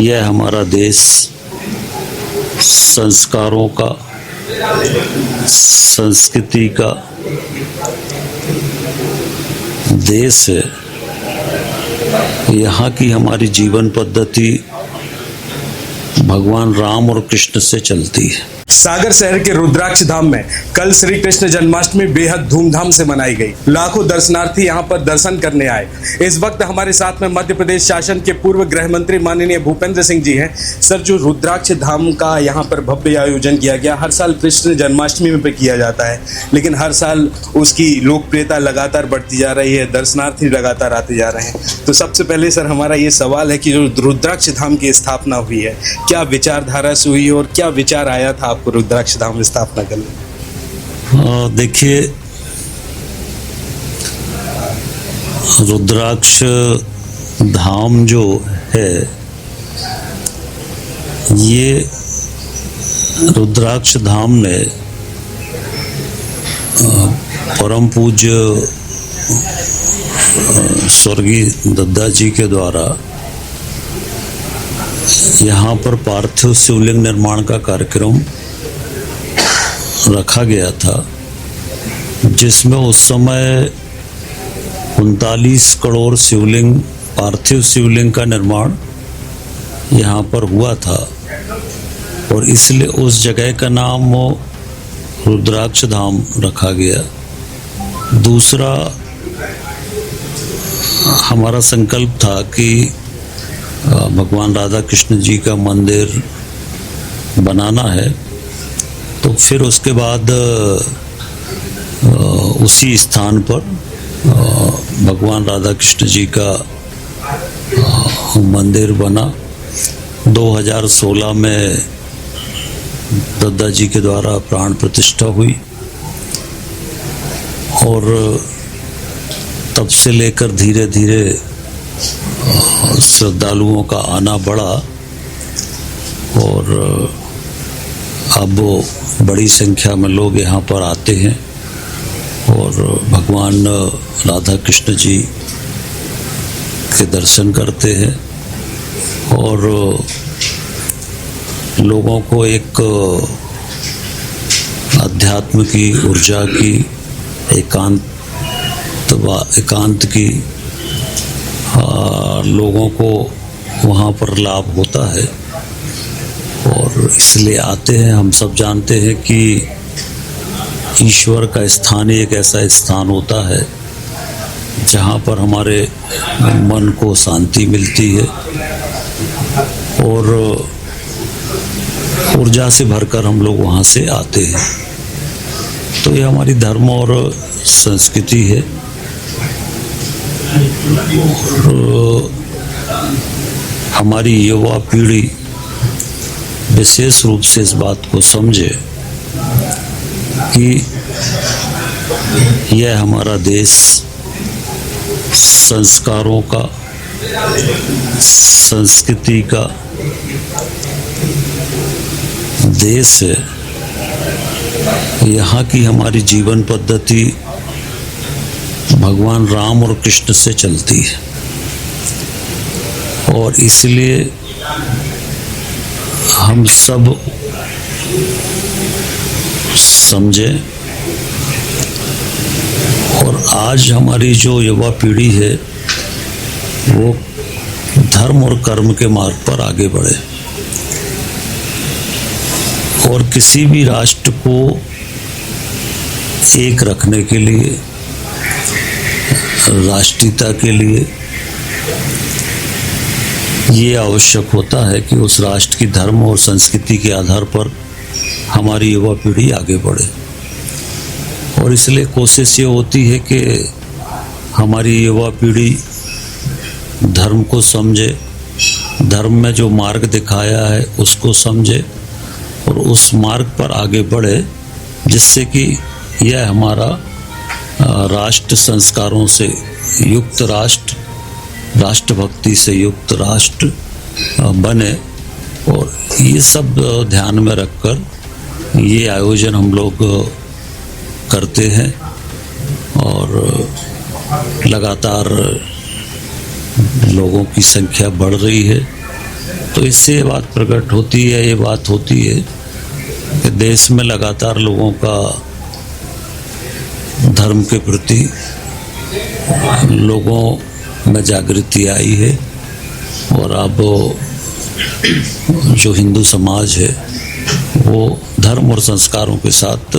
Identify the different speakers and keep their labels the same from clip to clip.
Speaker 1: यह हमारा देश संस्कारों का, संस्कृति का देश है। यहाँ की हमारी जीवन पद्धति भगवान राम और कृष्ण से चलती है।
Speaker 2: सागर शहर के रुद्राक्ष धाम में कल श्री कृष्ण जन्माष्टमी बेहद धूमधाम से मनाई गई। लाखों दर्शनार्थी यहां पर दर्शन करने आए। इस वक्त हमारे साथ में मध्य प्रदेश शासन के पूर्व गृह मंत्री माननीय भूपेंद्र सिंह जी हैं। सर, जो रुद्राक्ष धाम का यहां पर भव्य आयोजन किया गया, हर साल कृष्ण जन्माष्टमी में किया जाता है, लेकिन हर साल उसकी लोकप्रियता लगातार बढ़ती जा रही है, दर्शनार्थी लगातार आते जा रहे हैं। तो सबसे पहले सर हमारा ये सवाल है कि जो रुद्राक्ष धाम की स्थापना हुई है, क्या विचारधारा से हुई और क्या विचार आया था आपको रुद्राक्ष धाम में स्थापना करने?
Speaker 1: देखिए, रुद्राक्ष धाम जो है, ये रुद्राक्ष धाम में परम पूज्य स्वर्गीय दद्दा जी के द्वारा यहाँ पर पार्थिव शिवलिंग निर्माण का कार्यक्रम रखा गया था, जिसमें उस समय 39 करोड़ शिवलिंग, पार्थिव शिवलिंग का निर्माण यहाँ पर हुआ था और इसलिए उस जगह का नाम रुद्राक्ष धाम रखा गया। दूसरा, हमारा संकल्प था कि भगवान राधा कृष्ण जी का मंदिर बनाना है, तो फिर उसके बाद उसी स्थान पर भगवान राधा कृष्ण जी का मंदिर बना। 2016 में दद्दा जी के द्वारा प्राण प्रतिष्ठा हुई और तब से लेकर धीरे धीरे श्रद्धालुओं का आना बढ़ा और अब बड़ी संख्या में लोग यहाँ पर आते हैं और भगवान राधा कृष्ण जी के दर्शन करते हैं और लोगों को एक अध्यात्म की, ऊर्जा की, एकांत की लोगों को वहाँ पर लाभ होता है और इसलिए आते हैं। हम सब जानते हैं कि ईश्वर का स्थान ही एक ऐसा स्थान होता है जहाँ पर हमारे मन को शांति मिलती है और ऊर्जा से भरकर हम लोग वहाँ से आते हैं। तो ये हमारी धर्म और संस्कृति है और हमारी युवा पीढ़ी विशेष रूप से इस बात को समझे कि यह हमारा देश संस्कारों का, संस्कृति का देश है। यहाँ की हमारी जीवन पद्धति भगवान राम और कृष्ण से चलती है और इसलिए हम सब समझे और आज हमारी जो युवा पीढ़ी है वो धर्म और कर्म के मार्ग पर आगे बढ़े और किसी भी राष्ट्र को एक रखने के लिए, राष्ट्रीयता के लिए ये आवश्यक होता है कि उस राष्ट्र की धर्म और संस्कृति के आधार पर हमारी युवा पीढ़ी आगे बढ़े और इसलिए कोशिश ये होती है कि हमारी युवा पीढ़ी धर्म को समझे, धर्म में जो मार्ग दिखाया है उसको समझे और उस मार्ग पर आगे बढ़े, जिससे कि यह हमारा राष्ट्र संस्कारों से युक्त राष्ट्र, राष्ट्रभक्ति से युक्त राष्ट्र बने। और ये सब ध्यान में रखकर ये आयोजन हम लोग करते हैं और लगातार लोगों की संख्या बढ़ रही है तो इससे ये बात प्रकट होती है, ये बात होती है कि देश में लगातार लोगों का धर्म के प्रति लोगों में जागृति आई है और अब जो हिंदू समाज है वो धर्म और संस्कारों के साथ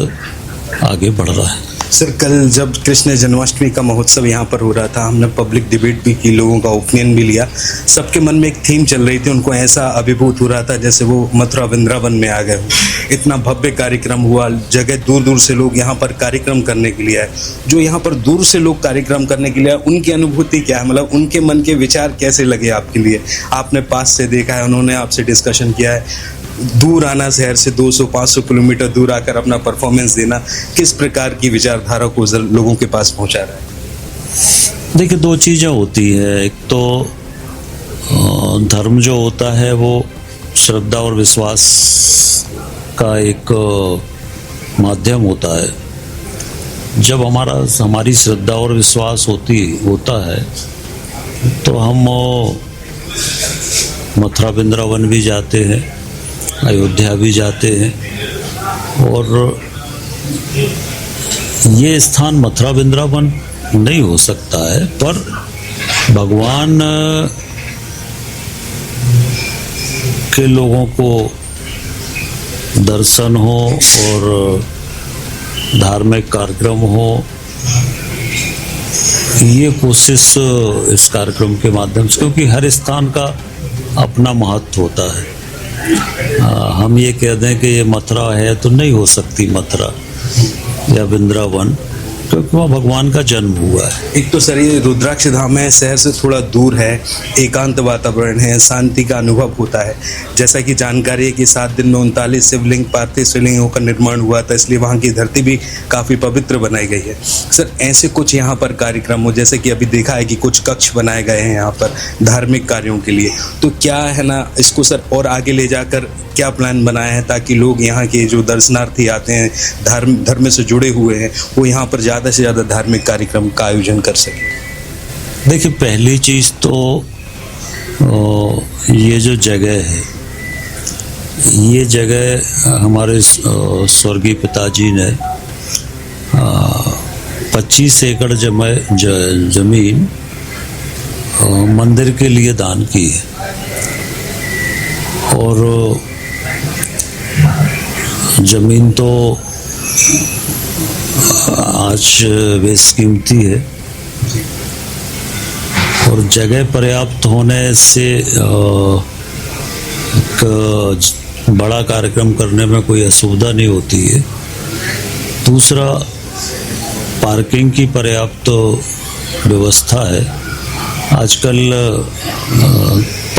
Speaker 1: आगे बढ़ रहा है।
Speaker 2: सर, कल जब कृष्ण जन्माष्टमी का महोत्सव यहाँ पर हो रहा था, हमने पब्लिक डिबेट भी की, लोगों का ओपिनियन भी लिया। सबके मन में एक थीम चल रही थी, उनको ऐसा अभिभूत हो रहा था जैसे वो मथुरा वृंदावन में आ गए हो। इतना भव्य कार्यक्रम हुआ, जगह दूर दूर से लोग यहाँ पर कार्यक्रम करने के लिए आए। जो यहाँ पर दूर से लोग कार्यक्रम करने के लिए आए, उनकी अनुभूति क्या है, मतलब उनके मन के विचार कैसे लगे आपके लिए? आपने पास से देखा है, उन्होंने आपसे डिस्कशन किया है, दूर आना, शहर से 200-500 किलोमीटर दूर आकर अपना परफॉर्मेंस देना, किस प्रकार की विचारधारा को लोगों के पास पहुंचा रहा है?
Speaker 1: देखिए, दो चीज़ें होती है। एक तो धर्म जो होता है वो श्रद्धा और विश्वास का एक माध्यम होता है। जब हमारी श्रद्धा और विश्वास होता है तो हम मथुरा वृंदावन भी जाते हैं, अयोध्या भी जाते हैं। और ये स्थान मथुरा वृंदावन नहीं हो सकता है, पर भगवान के लोगों को दर्शन हो और धार्मिक कार्यक्रम हो, ये कोशिश इस कार्यक्रम के माध्यम से, क्योंकि हर स्थान का अपना महत्व होता है। हम ये कह दें कि ये मथुरा है तो नहीं हो सकती मथुरा या वृंदावन, क्योंकि वहाँ भगवान का जन्म हुआ है।
Speaker 2: एक तो सर ये रुद्राक्ष धाम है, शहर से थोड़ा दूर है, एकांत वातावरण है, शांति का अनुभव होता है। जैसा कि जानकारी है कि 7 दिन में 39 शिवलिंग, पार्थिव शिवलिंगों का निर्माण हुआ था, इसलिए वहाँ की धरती भी काफ़ी पवित्र बनाई गई है। सर, ऐसे कुछ यहाँ पर कार्यक्रम हो, जैसे कि अभी देखा है कि कुछ कक्ष बनाए गए हैं यहाँ पर धार्मिक कार्यों के लिए, तो क्या है ना, इसको सर और आगे ले जाकर क्या प्लान बनाया है ताकि लोग यहाँ के जो दर्शनार्थी आते हैं, धर्म से जुड़े हुए हैं, वो यहाँ पर ज़्यादा से ज़्यादा धार्मिक कार्यक्रम का आयोजन कर सकें?
Speaker 1: देखिए, पहली चीज़ तो ये जो जगह है, ये जगह हमारे स्वर्गीय पिताजी ने 25 एकड़ जमीन मंदिर के लिए दान की है। और जमीन तो आज बेशकीमती है और जगह पर्याप्त होने से एक बड़ा कार्यक्रम करने में कोई असुविधा नहीं होती है। दूसरा, पार्किंग की पर्याप्त व्यवस्था है। आजकल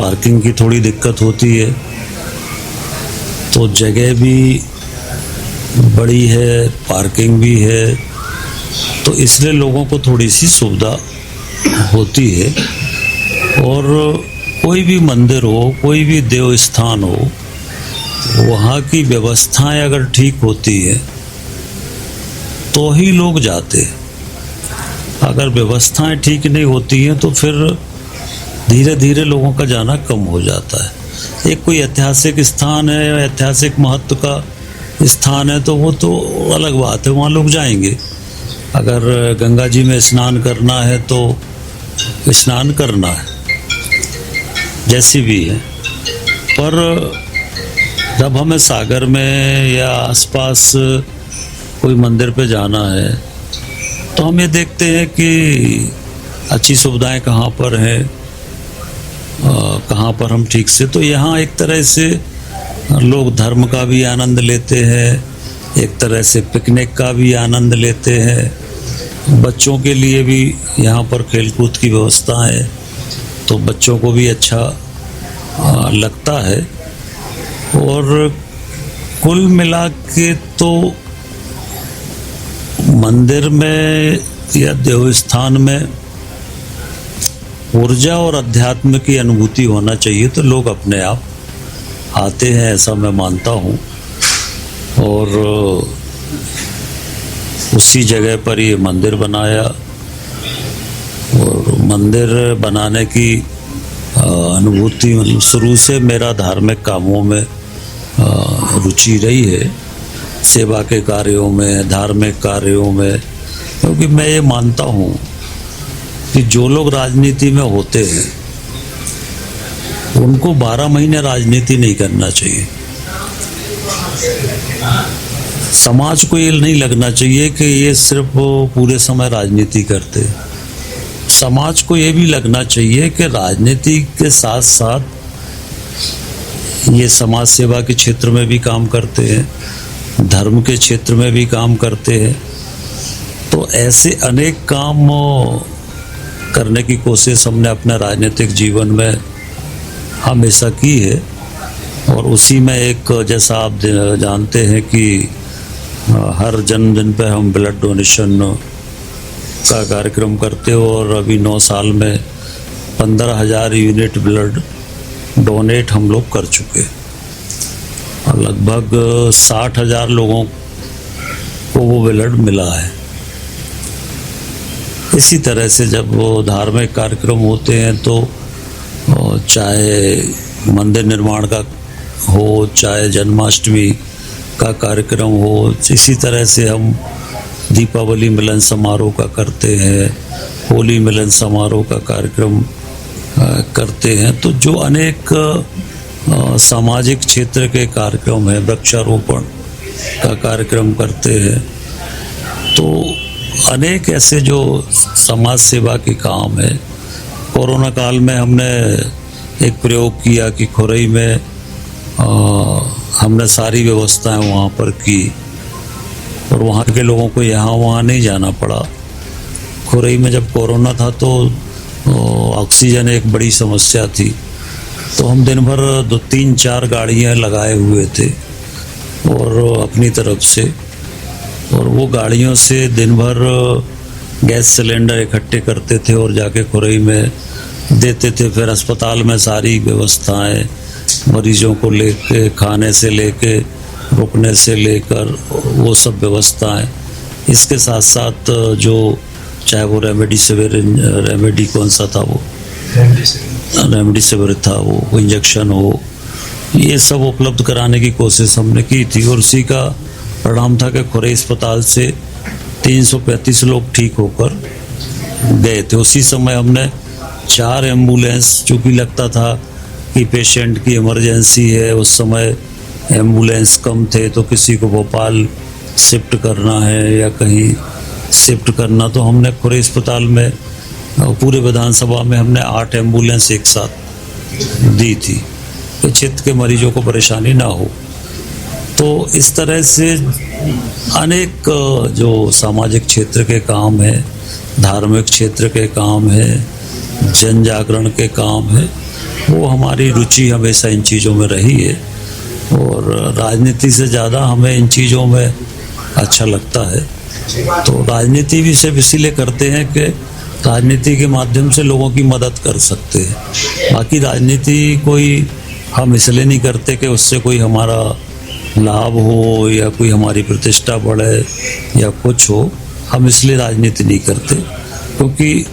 Speaker 1: पार्किंग की थोड़ी दिक्कत होती है, तो जगह भी बड़ी है, पार्किंग भी है, तो इसलिए लोगों को थोड़ी सी सुविधा होती है। और कोई भी मंदिर हो, कोई भी देव स्थान हो, वहाँ की व्यवस्थाएं अगर ठीक होती है तो ही लोग जाते हैं। अगर व्यवस्थाएं ठीक नहीं होती हैं तो फिर धीरे धीरे लोगों का जाना कम हो जाता है। एक कोई ऐतिहासिक स्थान है या ऐतिहासिक महत्व का स्थान है तो वो तो अलग बात है, वहाँ लोग जाएंगे। अगर गंगा जी में स्नान करना है तो स्नान करना है, जैसी भी है। पर जब हमें सागर में या आसपास कोई मंदिर पे जाना है तो हम ये देखते हैं कि अच्छी सुविधाएं कहाँ पर हैं, कहाँ पर हम ठीक से, तो यहाँ एक तरह से लोग धर्म का भी आनंद लेते हैं, एक तरह से पिकनिक का भी आनंद लेते हैं। बच्चों के लिए भी यहाँ पर खेलकूद की व्यवस्था है, तो बच्चों को भी अच्छा लगता है। और कुल मिला के तो मंदिर में या देव स्थान में ऊर्जा और अध्यात्म की अनुभूति होना चाहिए, तो लोग अपने आप आते हैं, ऐसा मैं मानता हूँ। और उसी जगह पर ये मंदिर बनाया, और मंदिर बनाने की अनुभूति, मतलब शुरू से मेरा धार्मिक कामों में रुचि रही है, सेवा के कार्यों में, धार्मिक कार्यों में, क्योंकि मैं ये मानता हूँ कि जो लोग राजनीति में होते हैं उनको 12 महीने राजनीति नहीं करना चाहिए। समाज को ये नहीं लगना चाहिए कि ये सिर्फ पूरे समय राजनीति करते। समाज को ये भी लगना चाहिए कि राजनीति के साथ साथ ये समाज सेवा के क्षेत्र में भी काम करते हैं, धर्म के क्षेत्र में भी काम करते हैं। तो ऐसे अनेक काम करने की कोशिश हमने अपने राजनीतिक जीवन में हमेशा की है। और उसी में एक, जैसा आप जानते हैं कि हर जन्मदिन पे हम ब्लड डोनेशन का कार्यक्रम करते हो, और अभी 9 साल में 15,000 यूनिट ब्लड डोनेट हम लोग कर चुके, और लगभग 60,000 लोगों को वो ब्लड मिला है। इसी तरह से जब वो धार्मिक कार्यक्रम होते हैं तो चाहे मंदिर निर्माण का हो, चाहे जन्माष्टमी का कार्यक्रम हो, इसी तरह से हम दीपावली मिलन समारोह का करते हैं, होली मिलन समारोह का कार्यक्रम करते हैं। तो जो अनेक सामाजिक क्षेत्र के कार्यक्रम हैं, वृक्षारोपण का कार्यक्रम करते हैं, तो अनेक ऐसे जो समाज सेवा के काम है। कोरोना काल में हमने एक प्रयोग किया कि खुरई में हमने सारी व्यवस्थाएं वहाँ पर की, और वहाँ के लोगों को यहाँ वहाँ नहीं जाना पड़ा। खुरई में जब कोरोना था तो ऑक्सीजन एक बड़ी समस्या थी, तो हम दिन भर 2-3-4 गाड़ियाँ लगाए हुए थे और अपनी तरफ से, और वो गाड़ियों से दिन भर गैस सिलेंडर इकट्ठे करते थे और जाके खुरई में देते थे। फिर अस्पताल में सारी व्यवस्थाएं, मरीजों को लेके, खाने से लेके, रुकने से लेकर, वो सब व्यवस्थाएं। इसके साथ साथ जो चाहे वो रेमेडी कौन सा था, वो रेमडेसिविर था, वो इंजेक्शन हो, ये सब उपलब्ध कराने की कोशिश हमने की थी। और उसी का परिणाम था कि खुरई अस्पताल से 335 लोग ठीक होकर गए थे। उसी समय हमने 4 एम्बुलेंस, चूँकि लगता था कि पेशेंट की इमरजेंसी है, उस समय एम्बुलेंस कम थे, तो किसी को भोपाल शिफ्ट करना है या कहीं शिफ्ट करना, तो हमने खुरई अस्पताल में पूरे विधानसभा में हमने 8 एम्बुलेंस एक साथ दी थी कि क्षेत्र के मरीजों को परेशानी ना हो। तो इस तरह से अनेक जो सामाजिक क्षेत्र के काम है, धार्मिक क्षेत्र के काम है, जन जागरण के काम है, वो हमारी रुचि हमेशा इन चीज़ों में रही है। और राजनीति से ज़्यादा हमें इन चीज़ों में अच्छा लगता है। तो राजनीति भी सिर्फ इसीलिए करते हैं कि राजनीति के माध्यम से लोगों की मदद कर सकते हैं। बाकी राजनीति कोई हम इसलिए नहीं करते कि उससे कोई हमारा लाभ हो या कोई हमारी प्रतिष्ठा बढ़े या कुछ हो। हम इसलिए राजनीति नहीं करते क्योंकि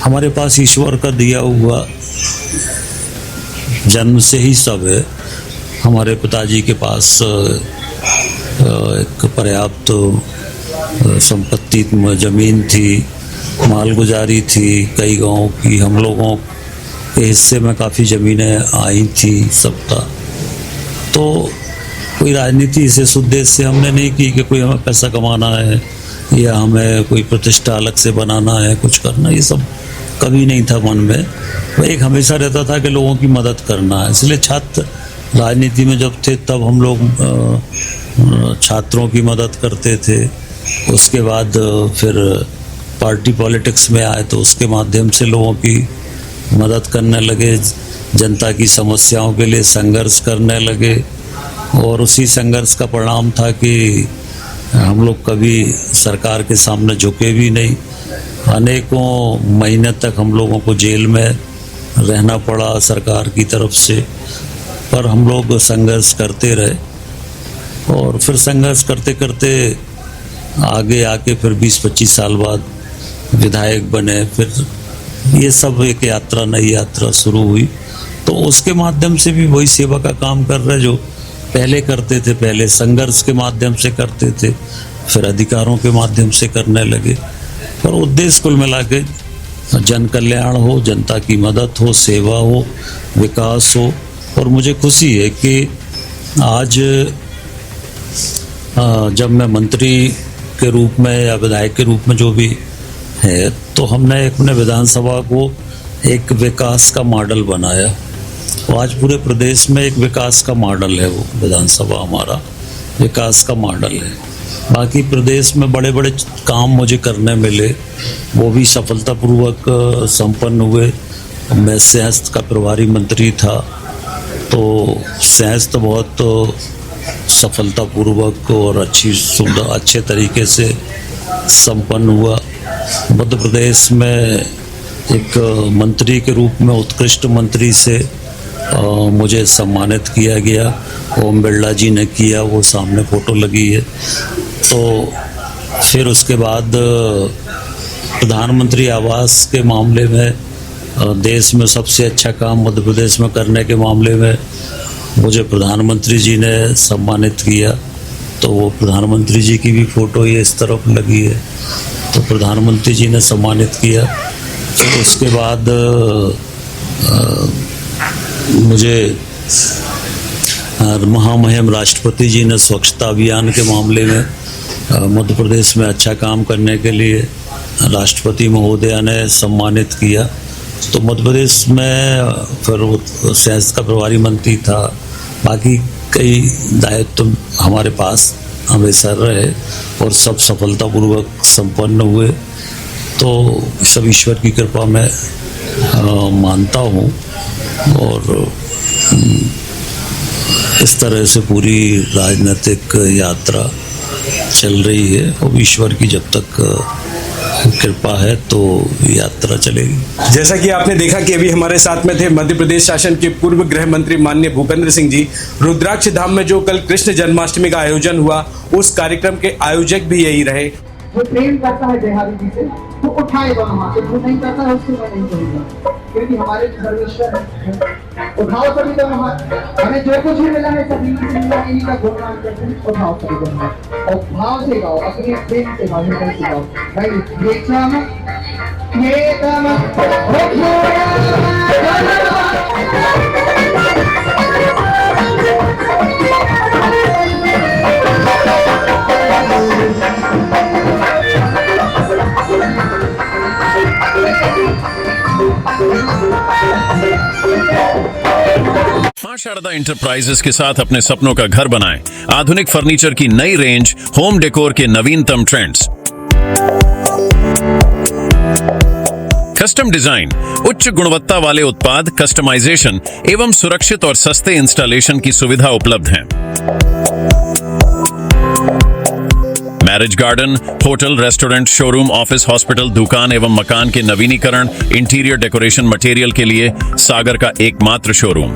Speaker 1: हमारे पास ईश्वर का दिया हुआ जन्म से ही सब है। हमारे पिताजी के पास एक पर्याप्त संपत्ति, ज़मीन थी, मालगुजारी थी कई गाँव की। हम लोगों के हिस्से में काफ़ी ज़मीनें आई थी, सब था। तो कोई राजनीति इस उद्देश्य से हमने नहीं की कि कोई हमें पैसा कमाना है या हमें कोई प्रतिष्ठा अलग से बनाना है, कुछ करना, ये सब कभी नहीं था मन में। वह एक हमेशा रहता था कि लोगों की मदद करना है। इसलिए छात्र राजनीति में जब थे तब हम लोग छात्रों की मदद करते थे। उसके बाद फिर पार्टी पॉलिटिक्स में आए तो उसके माध्यम से लोगों की मदद करने लगे, जनता की समस्याओं के लिए संघर्ष करने लगे। और उसी संघर्ष का परिणाम था कि हम लोग कभी सरकार के सामने झुके भी नहीं। अनेकों महीने तक हम लोगों को जेल में रहना पड़ा सरकार की तरफ से, पर हम लोग संघर्ष करते रहे। और फिर संघर्ष करते करते आगे आके फिर 20-25 साल बाद विधायक बने, फिर ये सब एक यात्रा, नई यात्रा शुरू हुई। तो उसके माध्यम से भी वही सेवा का काम कर रहे जो पहले करते थे। पहले संघर्ष के माध्यम से करते थे, फिर अधिकारों के माध्यम से करने लगे। पर उद्देश्य कुल मिला के जन कल्याण हो, जनता की मदद हो, सेवा हो, विकास हो। और मुझे खुशी है कि आज जब मैं मंत्री के रूप में या विधायक के रूप में जो भी है, तो हमने अपने विधानसभा को एक विकास का मॉडल बनाया। तो आज पूरे प्रदेश में एक विकास का मॉडल है, वो विधानसभा हमारा विकास का मॉडल है। बाकी प्रदेश में बड़े बड़े काम मुझे करने मिले, वो भी सफलतापूर्वक संपन्न हुए। मैं सेहत का प्रभारी मंत्री था, तो सेहत बहुत सफलतापूर्वक और अच्छे तरीके से संपन्न हुआ। मध्य प्रदेश में एक मंत्री के रूप में उत्कृष्ट मंत्री से मुझे सम्मानित किया गया। ओम बिरला जी ने किया, वो सामने फोटो लगी है। तो फिर उसके बाद प्रधानमंत्री आवास के मामले में देश में सबसे अच्छा काम मध्य प्रदेश में करने के मामले में मुझे प्रधानमंत्री जी ने सम्मानित किया। तो वो प्रधानमंत्री जी की भी फोटो ये इस तरफ लगी है, तो प्रधानमंत्री जी ने सम्मानित किया। तो उसके बाद मुझे महामहिम राष्ट्रपति जी ने स्वच्छता अभियान के मामले में मध्य प्रदेश में अच्छा काम करने के लिए राष्ट्रपति महोदया ने सम्मानित किया। तो मध्य प्रदेश में फिर सेहत का प्रभारी मंत्री था। बाकी कई दायित्व हमारे पास हमेशा रहे और सब सफलतापूर्वक संपन्न हुए। तो सब ईश्वर की कृपा में मानता हूँ। और इस तरह से पूरी राजनीतिक यात्रा चल रही है और ईश्वर की जब तक कृपा है तो यात्रा चलेगी।
Speaker 2: जैसा कि आपने देखा कि अभी हमारे साथ में थे मध्य प्रदेश शासन के पूर्व गृह मंत्री माननीय भूपेंद्र सिंह जी। रुद्राक्ष धाम में जो कल कृष्ण जन्माष्टमी का आयोजन हुआ, उस कार्यक्रम के आयोजक भी यही रहे।
Speaker 3: जो प्रेम करता है बिहारी जी से तो उठाएगा वहाँ से, जो नहीं करता है उससे मैं नहीं करूँगा, क्योंकि हमारे सर्वेश्वर है। उठाओ सभी तो हमें जो कुछ भी मिला है सभी इन्हीं का गुणगान करते हैं। उठाओ सभी को और भाव से गाओ, अपने प्रेम से गाओ, निर्भय से गाओ। भाई ये तम
Speaker 4: मां शारदा इंटरप्राइजेस के साथ अपने सपनों का घर बनाएं। आधुनिक फर्नीचर की नई रेंज, होम डेकोर के नवीनतम ट्रेंड्स, कस्टम डिजाइन, उच्च गुणवत्ता वाले उत्पाद, कस्टमाइजेशन एवं सुरक्षित और सस्ते इंस्टॉलेशन की सुविधा उपलब्ध है। Marriage garden, hotel, restaurant, showroom, office, hospital, दुकान एवं मकान के नवीनीकरण, इंटीरियर डेकोरेशन मटेरियल के लिए सागर का एकमात्र showroom.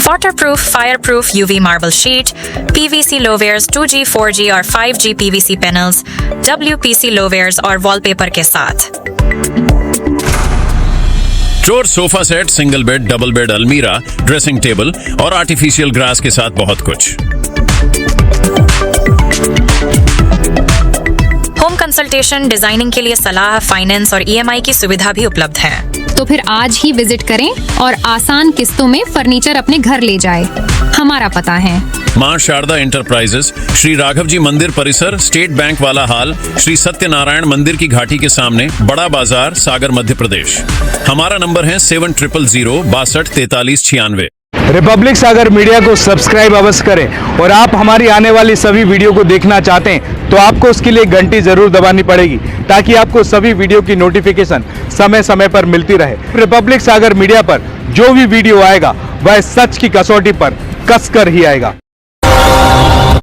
Speaker 5: Waterproof, fireproof UV marble sheet, PVC lowares 2G, 4G और 5G PVC panels, WPC lowares और wallpaper के साथ।
Speaker 4: Drawer, sofa set, single bed, double bed, अलमीरा, ड्रेसिंग टेबल और आर्टिफिशियल ग्रास के साथ बहुत कुछ।
Speaker 5: होम कंसल्टेशन, डिजाइनिंग के लिए सलाह, फाइनेंस और EMI की सुविधा भी उपलब्ध है।
Speaker 6: तो फिर आज ही विजिट करें और आसान किस्तों में फर्नीचर अपने घर ले जाए। हमारा पता है
Speaker 4: मां शारदा इंटरप्राइजेस, श्री राघव जी मंदिर परिसर, स्टेट बैंक वाला हाल, श्री सत्यनारायण मंदिर की घाटी के सामने, बड़ा बाजार, सागर, मध्य प्रदेश। हमारा नंबर है 700062
Speaker 7: रिपब्लिक सागर मीडिया को सब्सक्राइब अवश्य करें और आप हमारी आने वाली सभी वीडियो को देखना चाहते हैं तो आपको उसके लिए घंटी जरूर दबानी पड़ेगी ताकि आपको सभी वीडियो की नोटिफिकेशन समय समय पर मिलती रहे। रिपब्लिक सागर मीडिया पर जो भी वीडियो आएगा वह सच की कसौटी पर कसकर ही आएगा।